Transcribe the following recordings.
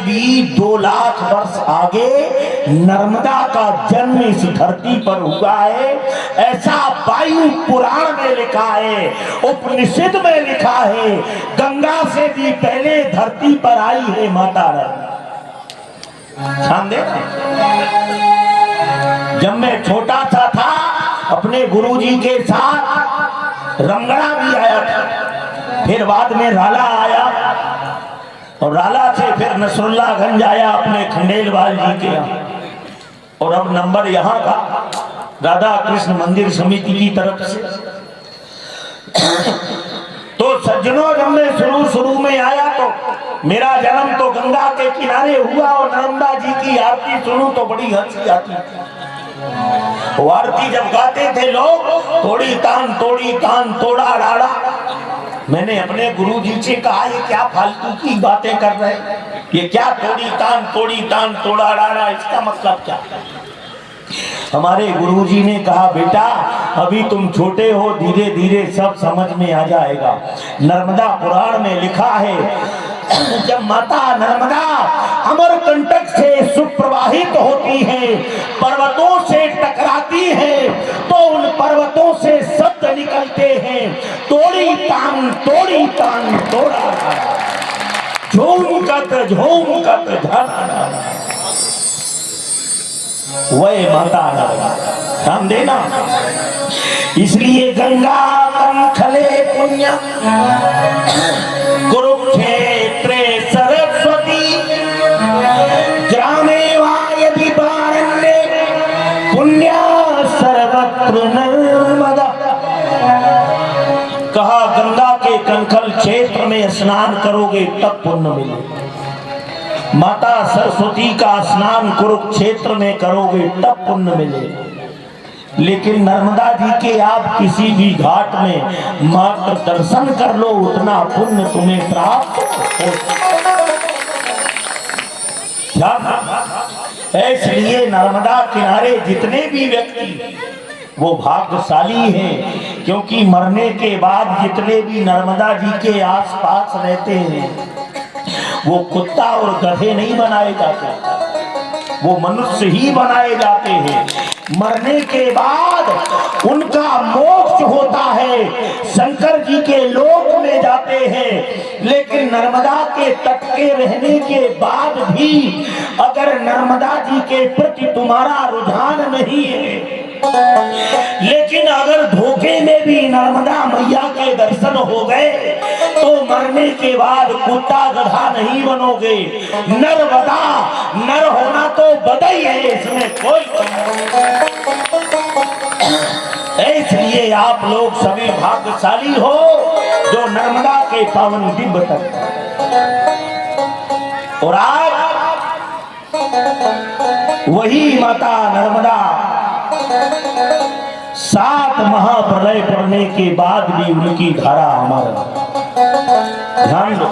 भी 2 लाख वर्ष आगे नर्मदा का जन्म इस धरती पर हुआ है। ऐसा वायु पुराण में लिखा है, उपनिषद में लिखा है। गंगा से भी पहले धरती पर आई है माता नर्मदा। ध्यान देना, जब मैं छोटा सा था अपने गुरुजी के साथ रंगड़ा भी आया था, फिर बाद में राला आया और राला से फिर नसरुल्लागंज आया अपने खंडेलवाल जी के यहाँ, और अब नंबर यहाँ का राधा कृष्ण मंदिर समिति की तरफ से। तो सज्जनों, जब मैं शुरू में आया तो मेरा जन्म तो गंगा के किनारे हुआ और नर्मदा जी की आरती सुनूं तो बड़ी हंसी आती। वो आरती जब गाते थे लोग, तोड़ी तान तोड़ा राड़ा, मैंने अपने गुरुजी से कहा ये क्या फालतू की बातें कर रहे हैं, ये क्या तोड़ी तान तोड़ा राड़ा, इसका मतलब क्या? हमारे गुरुजी ने कहा बेटा अभी तुम छोटे हो, धीरे धीरे सब समझ में आ जाएगा। नर्मदा पुराण में लिखा है, जब माता नर्मदा अमरकंटक से सुप्रवाहित होती है, पर्वतों से टकराती है, तो उन पर्वतों से शब्द निकलते हैं, तोड़ी तान तोड़ा झूमकत झाना। वह माता नर्मदा, ध्यान देना। इसलिए गंगा कंखले पुण्य कुरुक्षेत्रे सरस्वती ग्रामे वा यदि वारण्ये पुण्या सर्वत्र नर्मदा। कहा गंगा के कंखल क्षेत्र में स्नान करोगे तब पुण्य मिलेगा, माता सरस्वती का स्नान कुरुक्षेत्र में करोगे तब पुण्य मिलेगा। लेकिन नर्मदा जी के आप किसी भी घाट में मात्र दर्शन कर लो, उतना पुण्य तुम्हें प्राप्त हो। इसलिए नर्मदा किनारे जितने भी व्यक्ति वो भाग्यशाली हैं, क्योंकि मरने के बाद जितने भी नर्मदा जी के आसपास रहते हैं वो कुत्ता और गधे नहीं बनाए जाते, वो मनुष्य ही बनाए जाते हैं। मरने के बाद उनका मोक्ष होता है, शंकर जी के लोक में जाते हैं। लेकिन नर्मदा के तट के रहने के बाद भी अगर नर्मदा जी के प्रति तुम्हारा रुझान नहीं है, लेकिन अगर धोखे में भी नर्मदा मैया के दर्शन हो गए तो मरने के बाद कुत्ता गधा नहीं बनोगे। नर्मदा नर होना तो बधाई है, इसमें कोई। इसलिए आप लोग सभी भाग्यशाली हो जो नर्मदा के पावन दिव्य तट। और आज वही माता नर्मदा 7 महाप्रलय पड़ने के बाद भी उनकी धारा अमर। ध्यान दो,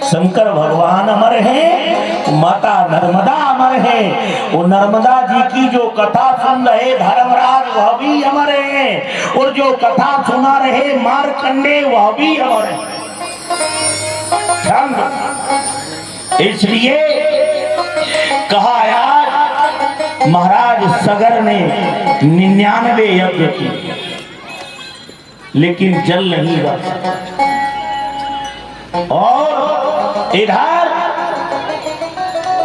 शंकर भगवान अमर है, माता नर्मदा अमर है। वो नर्मदा जी की जो कथा सुन रहे धर्मराज वह भी अमर है, और जो कथा सुना रहे मार्कंडे वह भी अमर है। ध्यान दो, इसलिए कहा यार महाराज सगर ने 99 यज्ञ किए लेकिन जल नहीं बरसा, और इधर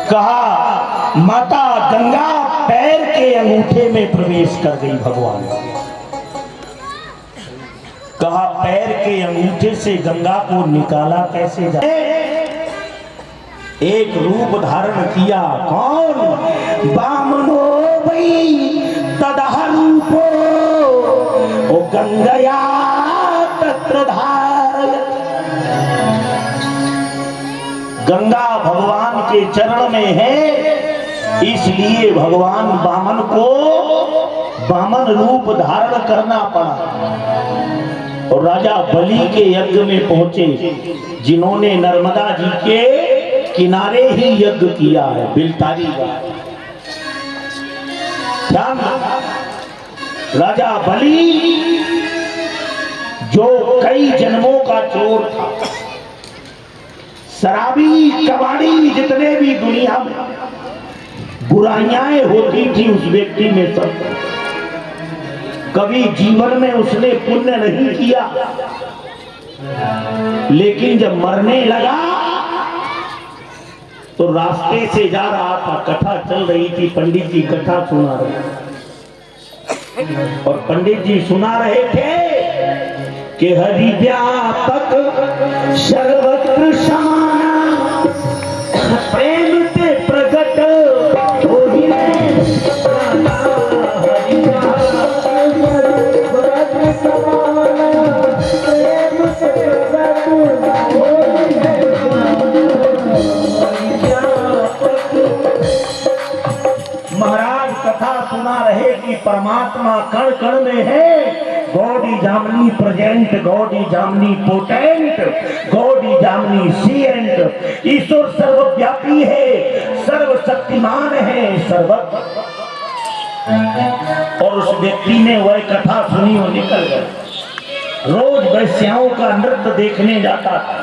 कहा माता गंगा पैर के अंगूठे में प्रवेश कर गई। भगवान कहा पैर के अंगूठे से गंगा को निकाला कैसे जाए? एक रूप धारण किया, कौन? बामनो वै तदह रूपो ओ गंगया तत्र धारय। गंगा भगवान के चरण में है, इसलिए भगवान बामन को बामन रूप धारण करना पड़ा। और राजा बलि के यज्ञ में पहुंचे, जिन्होंने नर्मदा जी के किनारे ही यज्ञ किया है, बिलतारी का। ध्यान, राजा बलि जो कई जन्मों का चोर था, शराबी कबाड़ी बुराइयां होती थी उस व्यक्ति में सब। कभी जीवन में उसने पुण्य नहीं किया, लेकिन जब मरने लगा तो रास्ते से जा रहा था, कथा चल रही थी, पंडित जी कथा सुना रहे और पंडित जी सुना रहे थे कि हरि व्यापक सर्वत्र समाना, प्रेम से प्रकट हो ही सुना रहे कि परमात्मा कण कण में है। God is omnipresent, God is omnipotent, God is omniscient. ईश्वर सर्वव्यापी है, सर्वशक्तिमान है, सर्वज्ञ। और उस व्यक्ति ने वह कथा सुनी और निकल गए। रोज वैश्याओं का नृत्य देखने जाता था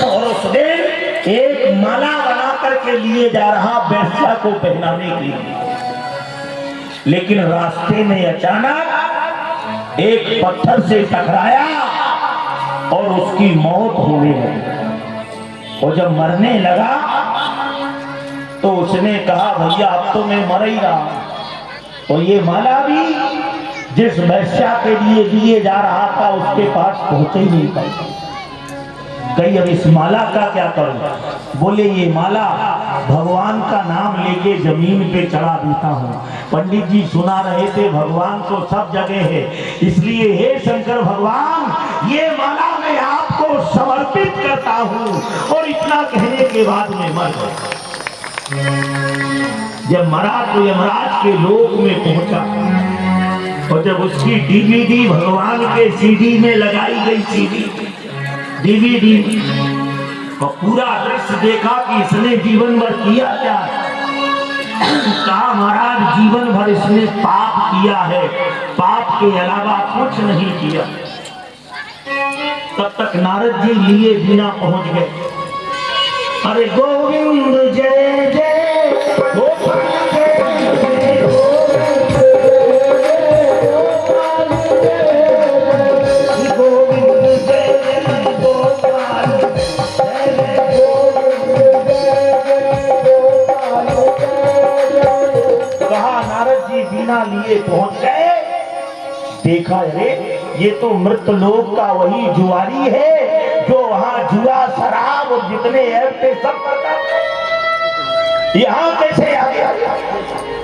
और उसने एक माला बना करके लिए जा रहा वैश्या को पहनाने के लिए। लेकिन रास्ते में अचानक एक पत्थर से टकराया और उसकी मौत होने लगी। और जब मरने लगा तो उसने कहा भैया अब तो मैं मर ही रहा। और ये माला भी जिस वैश्या के लिए दिए जा रहा था उसके पास पहुंचे ही नहीं पाई। कहीं अब इस माला का क्या करूं? बोले ये माला भगवान का नाम लेके जमीन पे चढ़ा देता हूं। पंडित जी सुना रहे थे भगवान तो सब जगह है, इसलिए हे शंकर भगवान ये माला मैं आपको समर्पित करता हूं। और इतना कहने के बाद में मर गया। जब मरा तो यमराज के लोक में पहुंचा और जब उसकी डीवीडी भगवान के सीडी में लगाई गई, सीडी डीवीडी और पूरा दृश्य देखा कि इसने जीवन भर किया क्या। कहा महाराज जीवन भर इसने पाप किया है, पाप के अलावा कुछ नहीं किया। तब तक नारद जी लिए बिना पहुंच गए। अरे गोविंद जय जय गोपाल जय जय गोविंद जय जय गोपाल जय जय कहा। नारद जी बिना लिए पहुंच गए। देखा अरे ये तो मृत लोक का वही जुआरी है जो वहां जुआ शराब और जितने ऐप थे सब करता। यहाँ कैसे आ गया?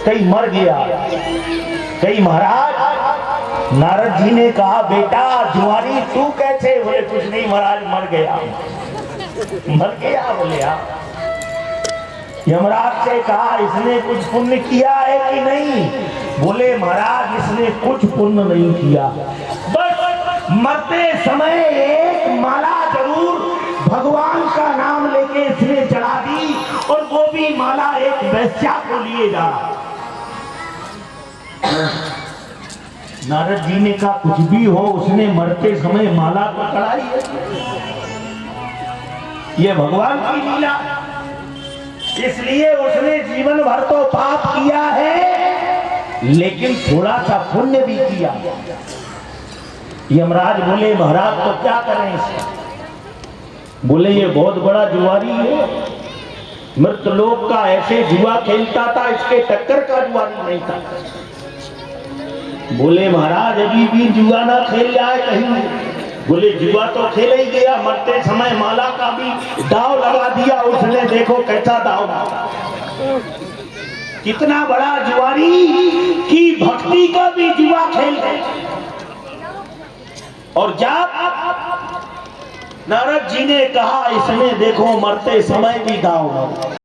कहीं मर गया, कहीं महाराज। नारद जी ने कहा बेटा जुआरी तू कैसे? बोले कुछ नहीं महाराज मर गया। मर गया? बोले आप। यमराज से कहा इसने कुछ पुण्य किया है कि नहीं? बोले महाराज इसने कुछ पुण्य नहीं किया, बस मरते समय एक माला जरूर भगवान का नाम लेके इसने चढ़ा दी और वो भी माला एक वैश्या को लिए जा। नारद जी ने कहा कुछ भी हो उसने मरते समय माला को चढ़ाई है, ये भगवान की लीला। इसलिए उसने जीवन भर तो पाप किया है लेकिन थोड़ा सा पुण्य भी किया। यमराज बोले महाराज तो क्या करें इसका? बोले ये बहुत बड़ा जुआरी है, मृत लोक का ऐसे जुआ खेलता था, इसके टक्कर का जुआरी नहीं था। बोले महाराज अभी भी जुआ ना खेल जाए कहीं। बोले जुआ तो खेल ही गया, मरते समय माला का भी दाव लगा दिया उसने। देखो कैसा दाव लगा, कितना बड़ा जुआरी की भक्ति का भी जुआ खेल गए। और जब नारद जी ने कहा इसमें देखो मरते समय भी दाव लगा।